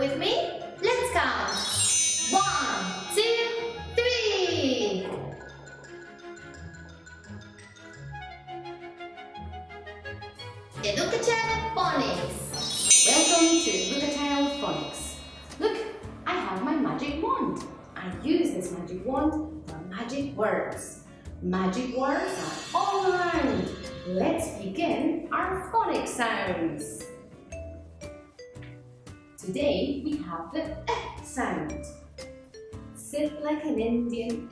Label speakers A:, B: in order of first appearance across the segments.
A: with me? Let's count. 1, 2, 3. EducaChild Phonics.
B: Welcome to EducaChild Phonics. Look, I have my magic wand. I use this magic wand for magic words. Magic words are all around. Let's begin our phonic sounds. Today we have the sound. Sit like an Indian,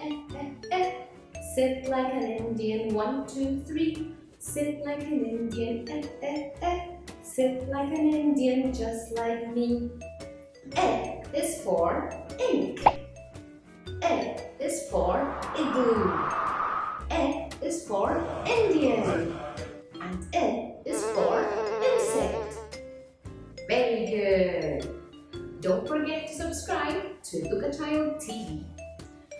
B: Sit like an Indian, 1, 2, 3. Sit like an Indian, Sit like an Indian, just like me. E is for ink. E is for igloo. E is for Indian. And E is for insect. Very good. Don't forget to subscribe to EducaChild TV.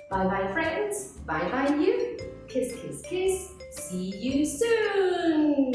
B: Bye-bye friends. Bye-bye you. Kiss, kiss, kiss. See you soon.